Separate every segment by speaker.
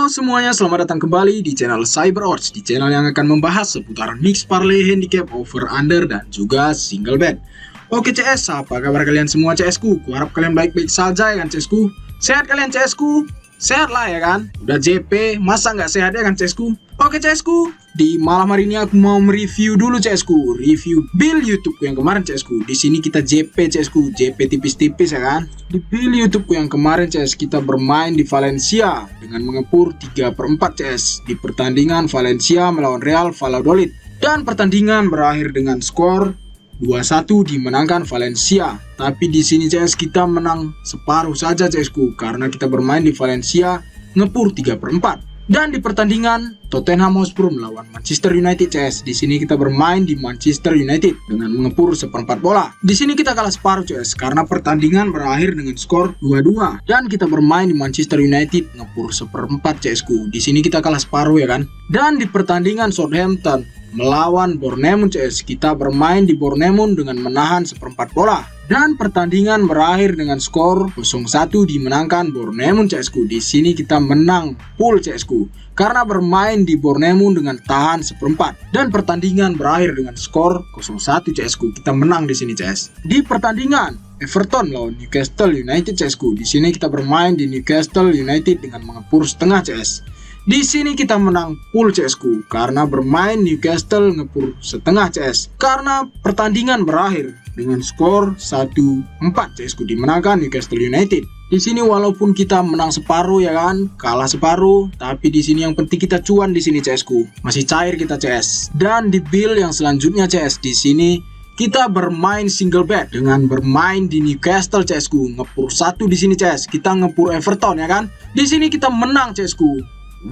Speaker 1: Halo semuanya, selamat datang kembali di channel CyberOdds, di channel yang akan membahas seputar mix parlay, handicap, over under, dan juga single bet. Oke CS, apa kabar kalian semua CS ku? Kuharap kalian baik-baik saja ya kan CS ku? Sehat kalian CS ku? Sehat lah ya kan? Udah JP, masa nggak sehat ya kan CS ku? Oke CS ku, di malam hari ini aku mau mereview dulu CS ku, review bill YouTube yang kemarin CS ku. Di sini kita JP CS ku, JP tipis-tipis ya kan? Di bill YouTube yang kemarin CS kita bermain di Valencia dengan mengepur 3/4 CS di pertandingan Valencia melawan Real Valladolid, dan pertandingan berakhir dengan skor 2-1 dimenangkan Valencia. Tapi di sini CS kita menang separuh saja CS ku, karena kita bermain di Valencia ngepur 3/4. Dan di pertandingan Tottenham Hotspur melawan Manchester United CS, di sini kita bermain di Manchester United dengan mengepur 1/4 bola. Di sini kita kalah separuh CS karena pertandingan berakhir dengan skor 2-2, dan kita bermain di Manchester United ngepur 1/4 CS ku. Di sini kita kalah separuh ya kan. Dan di pertandingan Southampton melawan Bournemouth CS, kita bermain di Bournemouth dengan menahan 1/4 bola, dan pertandingan berakhir dengan skor 0-1 dimenangkan Bournemouth CS ku. Di sini kita menang full CS ku karena bermain di Bournemouth dengan tahan 1/4, dan pertandingan berakhir dengan skor 0-1 CS ku. Kita menang di sini CS. Di pertandingan Everton lawan Newcastle United CS ku, di sini kita bermain di Newcastle United dengan mengepur setengah CS. Di sini kita menang full CS ku karena bermain Newcastle ngepur setengah CS, karena pertandingan berakhir dengan skor 1-4 CS ku dimenangkan Newcastle United. Di sini walaupun kita menang separuh ya kan, kalah separuh, tapi di sini yang penting kita cuan di sini CS ku. Masih cair kita CS. Dan di bill yang selanjutnya CS, di sini kita bermain single bet dengan bermain di Newcastle CS ku, ngepur 1 di sini CS. Kita ngepur Everton ya kan. Di sini kita menang CS ku.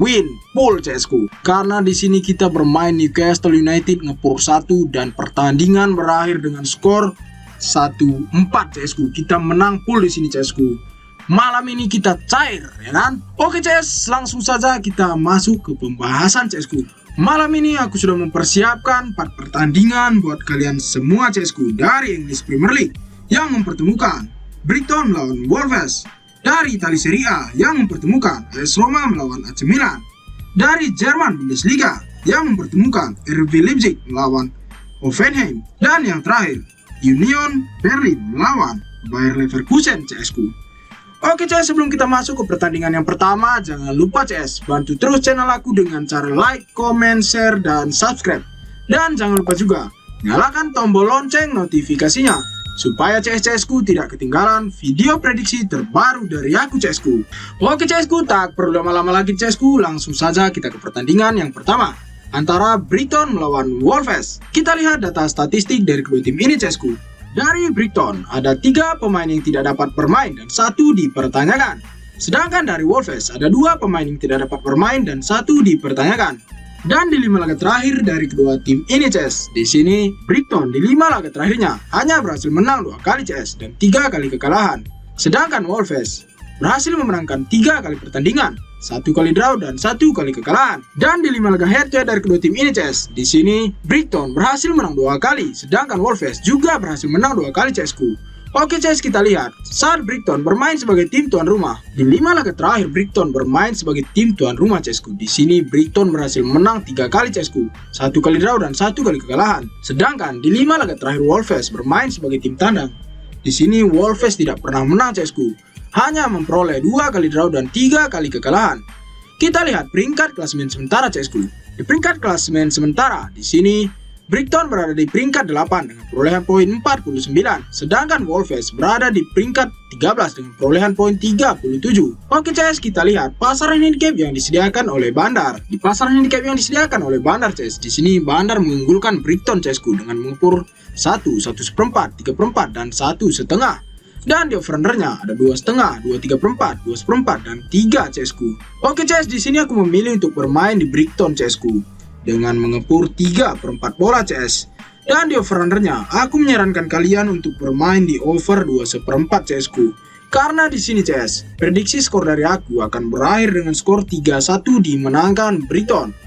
Speaker 1: Win full CS ku karena di sini kita bermain Newcastle United ngepur 1 dan pertandingan berakhir dengan skor 1-4 CS ku. Kita menang full di sini CS ku. Malam ini kita cair ya kan. Oke CS, langsung saja kita masuk ke pembahasan CS ku. Malam ini aku sudah mempersiapkan 4 pertandingan buat kalian semua CS ku dari English Premier League yang mempertemukan Brighton lawan Wolves, dari Italia Serie A yang mempertemukan AS Roma melawan AC Milan, dari Jerman Bundesliga yang mempertemukan RB Leipzig melawan Hoffenheim, dan yang terakhir Union Berlin melawan Bayer Leverkusen CS ku. Oke CS, sebelum kita masuk ke pertandingan yang pertama, jangan lupa CS bantu terus channel aku dengan cara like, comment, share, dan subscribe. Dan jangan lupa juga nyalakan tombol lonceng notifikasinya supaya CS ku tidak ketinggalan video prediksi terbaru dari aku CS ku. Oke CS ku, tak perlu lama-lama lagi CS ku, langsung saja kita ke pertandingan yang pertama antara Brighton melawan Wolves. Kita lihat data statistik dari kedua tim ini CS ku. Dari Brighton ada 3 pemain yang tidak dapat bermain dan 1 dipertanyakan. Sedangkan dari Wolves ada 2 pemain yang tidak dapat bermain dan 1 dipertanyakan. Dan di 5 laga terakhir dari kedua tim ini CS, di sini Brighton di 5 laga terakhirnya hanya berhasil menang 2 kali CS dan 3 kali kekalahan. Sedangkan Wolves berhasil memenangkan 3 kali pertandingan, 1 kali draw dan 1 kali kekalahan. Dan di 5 laga head to head dari kedua tim ini CS, di sini Brighton berhasil menang 2 kali, sedangkan Wolves juga berhasil menang 2 kali CS ku. Oke CS, kita lihat saat Brighton bermain sebagai tim tuan rumah. Di 5 laga terakhir Brighton bermain sebagai tim tuan rumah CS ku. Di sini Brighton berhasil menang 3 kali CS ku, 1 kali draw dan 1 kali kekalahan. Sedangkan di 5 laga terakhir Wolves bermain sebagai tim tandang. Di sini Wolves tidak pernah menang CS ku, hanya memperoleh 2 kali draw dan 3 kali kekalahan. Kita lihat peringkat klasemen sementara CS ku. Di peringkat klasemen sementara, di sini Brighton berada di peringkat 8 dengan perolehan poin 49, sedangkan Wolves berada di peringkat 13 dengan perolehan poin 37. Oke CS, kita lihat pasaran handicap yang disediakan oleh Bandar. Di pasaran handicap yang disediakan oleh Bandar CS, di sini Bandar mengunggulkan Brighton CS ku dengan mengepur 1, 1/4, 3/4, dan 1,5. Dan di over-undernya ada 2,5, 2,3/4, 2,4, dan 3 CS ku. Oke CS, di sini aku memilih untuk bermain di Brighton CS ku dengan mengepur 3/4 bola CS. Dan di over-undernya aku menyarankan kalian untuk bermain di over 2,1/4 CS ku. Karena di sini CS, prediksi skor dari aku akan berakhir dengan skor 3-1 dimenangkan Brighton.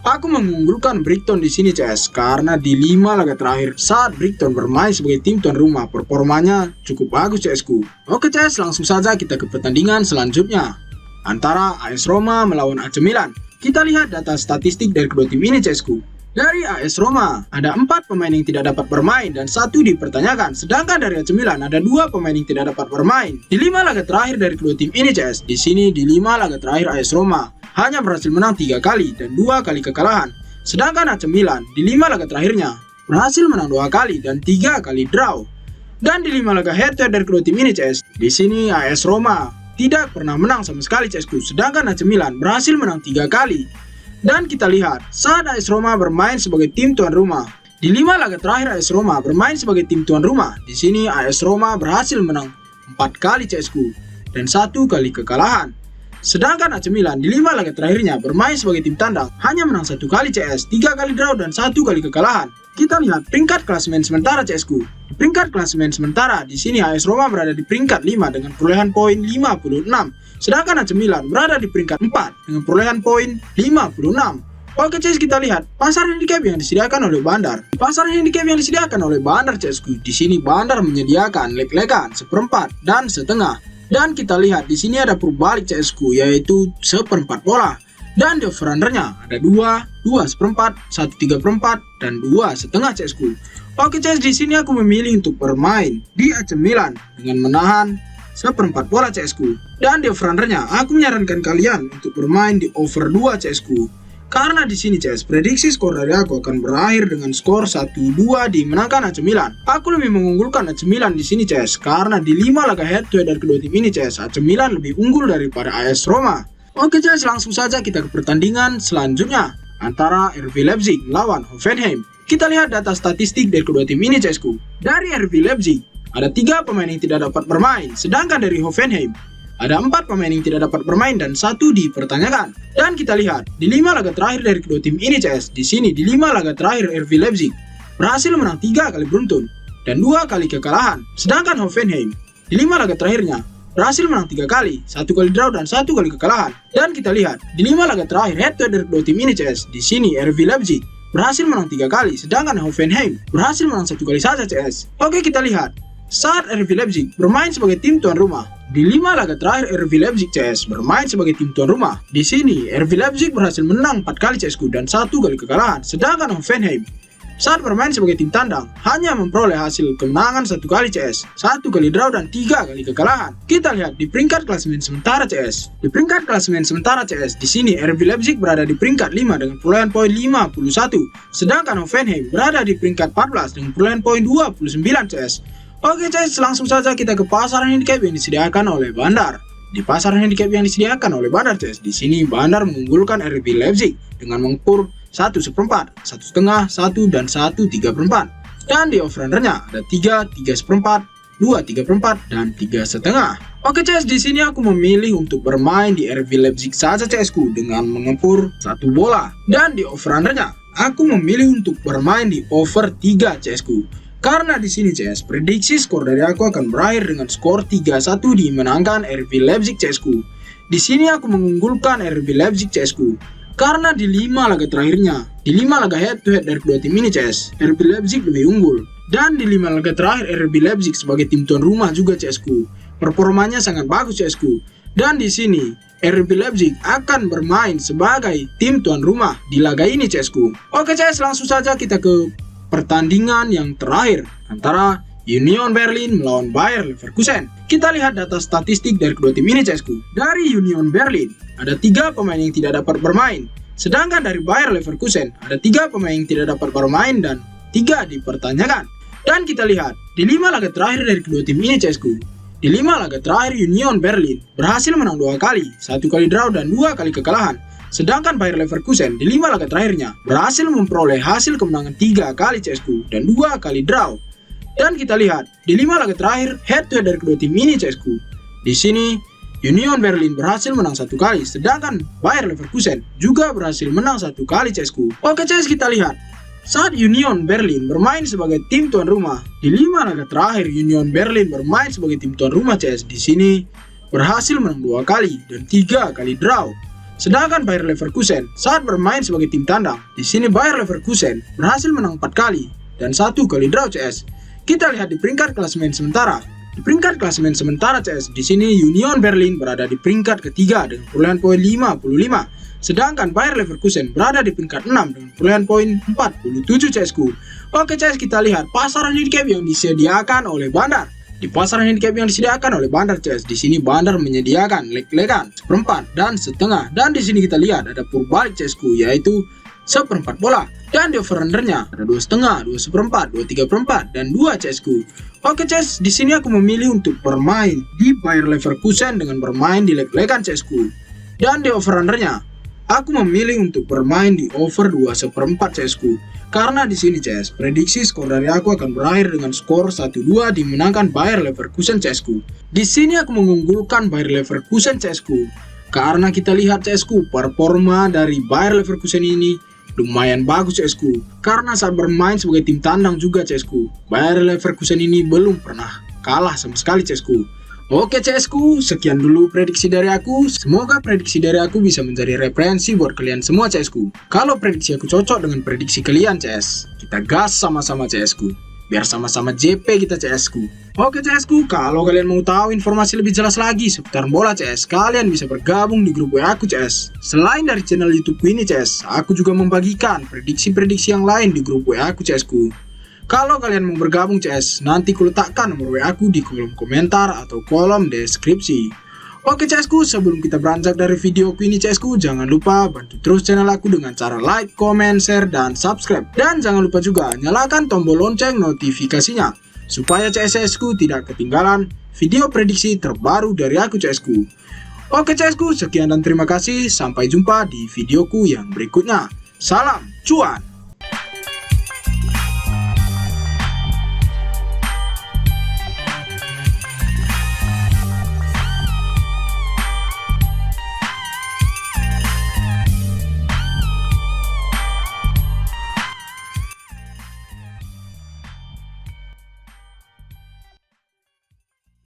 Speaker 1: Aku mengunggulkan Brighton di sini CS karena di 5 laga terakhir saat Brighton bermain sebagai tim tuan rumah, performanya cukup bagus CS ku. Oke CS, langsung saja kita ke pertandingan selanjutnya. antara AS Roma melawan AC Milan. Kita lihat data statistik dari kedua tim ini CSku. Dari AS Roma, ada 4 pemain yang tidak dapat bermain dan 1 dipertanyakan. Sedangkan dari AC Milan, ada 2 pemain yang tidak dapat bermain. Di 5 laga terakhir dari kedua tim ini CS, di sini di 5 laga terakhir AS Roma hanya berhasil menang 3 kali dan 2 kali kekalahan. Sedangkan AC Milan, di 5 laga terakhirnya berhasil menang 2 kali dan 3 kali draw. Dan di 5 laga head-to-head dari kedua tim ini CS, di sini AS Roma tidak pernah menang sama sekali CSku, sedangkan AC Milan berhasil menang 3 kali. Dan kita lihat, saat AS Roma bermain sebagai tim tuan rumah, di 5 laga terakhir AS Roma bermain sebagai tim tuan rumah, di sini AS Roma berhasil menang 4 kali CSku dan 1 kali kekalahan. Sedangkan AC Milan di 5 laga terakhirnya bermain sebagai tim tandang, hanya menang 1 kali CS, 3 kali draw dan 1 kali kekalahan. Kita lihat peringkat klasemen sementara CSku. Di peringkat klasemen sementara, di sini AS Roma berada di peringkat 5 dengan perolehan poin 56. Sedangkan AC Milan berada di peringkat 4 dengan perolehan poin 56. Oke CS, kita lihat pasar handicap yang disediakan oleh Bandar. Di pasar handicap yang disediakan oleh Bandar CSku, di sini Bandar menyediakan leg-legan, seperempat dan setengah. Dan kita lihat di sini ada perbalik CSku, yaitu seperempat bola. Dan di over-undernya ada 2 seperempat, 1 3/4 dan 2 setengah CSku. Oke CS, di sini aku memilih untuk bermain di AC Milan dengan menahan seperempat bola CSku. Dan di over-undernya aku menyarankan kalian untuk bermain di over 2 CSku. Karena di sini CS, prediksi skor dari aku akan berakhir dengan skor 1-2 dimenangkan AC Milan. Aku lebih mengunggulkan AC Milan di sini CS, karena di 5 laga head-to-head dari kedua tim ini CS, AC Milan lebih unggul daripada AS Roma. Oke CS, langsung saja kita ke pertandingan selanjutnya antara RB Leipzig melawan Hoffenheim. Kita lihat data statistik dari kedua tim ini CSku. Dari RB Leipzig, ada 3 pemain yang tidak dapat bermain, sedangkan dari Hoffenheim ada 4 pemain yang tidak dapat bermain dan 1 dipertanyakan. Dan kita lihat di 5 laga terakhir dari kedua tim ini CS, di sini di 5 laga terakhir RB Leipzig berhasil menang 3 kali beruntun dan 2 kali kekalahan. Sedangkan Hoffenheim di 5 laga terakhirnya berhasil menang 3 kali, 1 kali draw dan 1 kali kekalahan. Dan kita lihat di 5 laga terakhir head-to-head dari kedua tim ini CS, di sini RB Leipzig berhasil menang 3 kali, sedangkan Hoffenheim berhasil menang 1 kali saja CS. Oke, kita lihat saat RB Leipzig bermain sebagai tim tuan rumah. Di 5 laga terakhir RB Leipzig CS bermain sebagai tim tuan rumah. Di sini RB Leipzig berhasil menang 4 kali CSku dan 1 kali kekalahan. Sedangkan Hoffenheim saat bermain sebagai tim tandang hanya memperoleh hasil kemenangan 1 kali CS, 1 kali draw dan 3 kali kekalahan. Kita lihat di peringkat klasemen sementara CS. Di peringkat klasemen sementara CS, di sini RB Leipzig berada di peringkat 5 dengan perolehan poin 51, sedangkan Hoffenheim berada di peringkat 14 dengan perolehan poin 29 CS. Oke CS, langsung saja kita ke pasar handicap yang disediakan oleh Bandar. Di pasar handicap yang disediakan oleh Bandar CS, di sini Bandar mengunggulkan RB Leipzig dengan mengukur 1 seperempat, 1 setengah, 1 dan 1 3/4. Dan di over-undernya ada 3 seperempat, 2 3/4 dan 3 setengah. Oke CS, di sini aku memilih untuk bermain di RB Leipzig saja CSku dengan mengepur 1 bola. Dan di over-undernya aku memilih untuk bermain di over 3 CSku. Karena di sini CS, prediksi skor dari aku akan berakhir dengan skor 3-1 dimenangkan RB Leipzig CSku. Di sini aku mengunggulkan RB Leipzig CSku karena di 5 laga terakhirnya, di 5 laga head-to-head dari kedua tim ini CS, RB Leipzig lebih unggul. Dan di 5 laga terakhir RB Leipzig sebagai tim tuan rumah juga CSku, performanya sangat bagus CSku. Dan di sini RB Leipzig akan bermain sebagai tim tuan rumah di laga ini CSku. Oke CS, langsung saja kita ke pertandingan yang terakhir antara Union Berlin melawan Bayer Leverkusen. Kita lihat data statistik dari kedua tim ini CSku. Dari Union Berlin ada 3 pemain yang tidak dapat bermain, sedangkan dari Bayer Leverkusen ada 3 pemain yang tidak dapat bermain dan 3 dipertanyakan. Dan kita lihat di 5 laga terakhir dari kedua tim ini CSku. Di 5 laga terakhir Union Berlin berhasil menang 2 kali, 1 kali draw dan 2 kali kekalahan. Sedangkan Bayer Leverkusen di 5 laga terakhirnya berhasil memperoleh hasil kemenangan 3 kali CSku dan 2 kali draw. Dan kita lihat di 5 laga terakhir head-to-head dari kedua tim ini CSku. Di sini Union Berlin berhasil menang 1 kali, sedangkan Bayer Leverkusen juga berhasil menang 1 kali CSku. Oke CS, kita lihat saat Union Berlin bermain sebagai tim tuan rumah. Di 5 laga terakhir Union Berlin bermain sebagai tim tuan rumah CS, di sini berhasil menang 2 kali dan 3 kali draw. Sedangkan Bayer Leverkusen saat bermain sebagai tim tandang, di sini Bayer Leverkusen berhasil menang 4 kali dan 1 kali draw CS. Kita lihat di peringkat klasemen sementara. Di Di peringkat klasemen sementara CS, di sini Union Berlin berada di peringkat ketiga dengan perolehan poin 55. Sedangkan Bayer Leverkusen berada di peringkat 6 dengan perolehan poin 47 CS-ku. Oke CS, kita lihat pasaran handicap yang disediakan oleh Bandar. Di pasaran handicap yang disediakan oleh Bandar CS, di sini Bandar menyediakan leg-legan, seperempat dan setengah. Dan di sini kita lihat ada purbalik CS-ku, yaitu seperempat bola. Dan di over-undernya ada 2,5, 2 seperempat, 2 3/4 dan 2 CS-ku. Oke CS, di sini aku memilih untuk bermain di Bayer Leverkusen dengan bermain di leg-legan CS-ku. Dan di over-undernya aku memilih untuk bermain di over 2 seperempat CS-ku. Karena di sini CS, prediksi skor dari aku akan berakhir dengan skor 1-2 dimenangkan Bayer Leverkusen CS-ku. Di sini aku mengunggulkan Bayer Leverkusen CS-ku. Karena kita lihat CS-ku, performa dari Bayer Leverkusen ini lumayan bagus CS-ku. Karena saat bermain sebagai tim tandang juga CS-ku, Bayer Leverkusen ini belum pernah kalah sama sekali CS-ku. Oke CS-ku, sekian dulu prediksi dari aku. Semoga prediksi dari aku bisa menjadi referensi buat kalian semua CS-ku. Kalau prediksi aku cocok dengan prediksi kalian CS, kita gas sama-sama CS-ku. Biar sama-sama JP kita CS-ku. Oke CS-ku, kalau kalian mau tahu informasi lebih jelas lagi seputar bola CS, kalian bisa bergabung di grup WA aku CS. Selain dari channel YouTube ini CS, aku juga membagikan prediksi-prediksi yang lain di grup WA aku CS-ku. Kalau kalian mau bergabung CS, nanti kuletakkan nomor WA aku di kolom komentar atau kolom deskripsi. Oke CS-ku, sebelum kita beranjak dari videoku ini CS-ku, jangan lupa bantu terus channel aku dengan cara like, comment, share, dan subscribe. Dan jangan lupa juga nyalakan tombol lonceng notifikasinya, supaya CS-ku tidak ketinggalan video prediksi terbaru dari aku CS-ku. Oke CS-ku, sekian dan terima kasih, sampai jumpa di videoku yang berikutnya. Salam cuan!